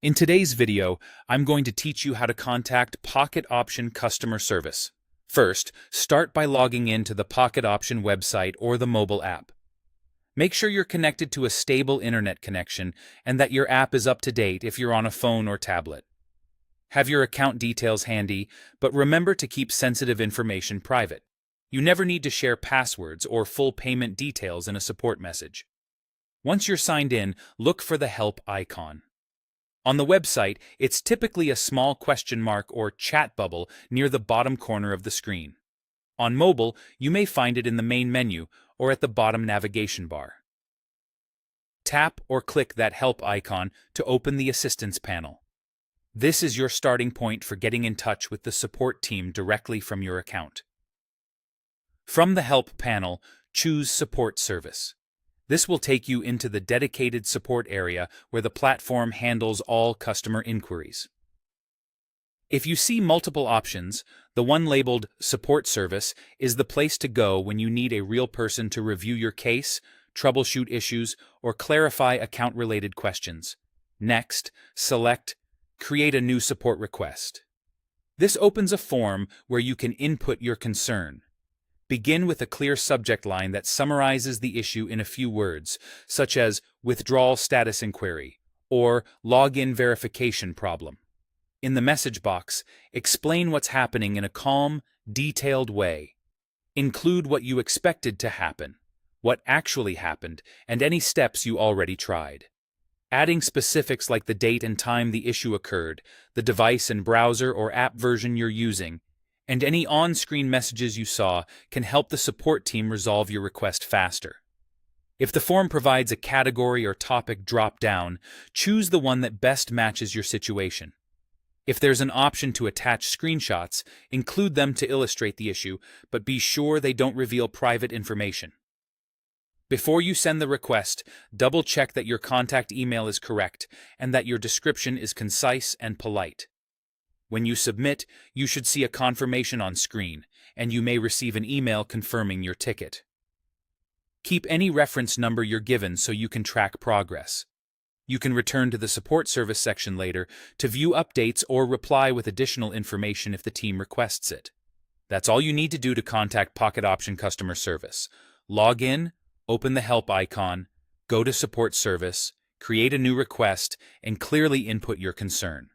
In today's video, I'm going to teach you how to contact Pocket Option customer service. First, start by logging in to the Pocket Option website or the mobile app. Make sure you're connected to a stable internet connection and that your app is up to date if you're on a phone or tablet. Have your account details handy, but remember to keep sensitive information private. You never need to share passwords or full payment details in a support message. Once you're signed in, look for the help icon. On the website, it's typically a small question mark or chat bubble near the bottom corner of the screen. On mobile, you may find it in the main menu or at the bottom navigation bar. Tap or click that help icon to open the assistance panel. This is your starting point for getting in touch with the support team directly from your account. From the help panel, choose Support Service. This will take you into the dedicated support area where the platform handles all customer inquiries. If you see multiple options, the one labeled Support Service is the place to go when you need a real person to review your case, troubleshoot issues, or clarify account-related questions. Next, select Create a new support request. This opens a form where you can input your concern. Begin with a clear subject line that summarizes the issue in a few words, such as withdrawal status inquiry or login verification problem. In the message box, explain what's happening in a calm, detailed way. Include what you expected to happen, what actually happened, and any steps you already tried. Adding specifics like the date and time the issue occurred, the device and browser or app version you're using, and any on-screen messages you saw can help the support team resolve your request faster. If the form provides a category or topic drop-down, choose the one that best matches your situation. If there's an option to attach screenshots, include them to illustrate the issue, but be sure they don't reveal private information. Before you send the request, double-check that your contact email is correct and that your description is concise and polite. When you submit, you should see a confirmation on screen, and you may receive an email confirming your ticket. Keep any reference number you're given so you can track progress. You can return to the support service section later to view updates or reply with additional information if the team requests it. That's all you need to do to contact Pocket Option customer service. Log in, open the help icon, go to support service, create a new request, and clearly input your concern.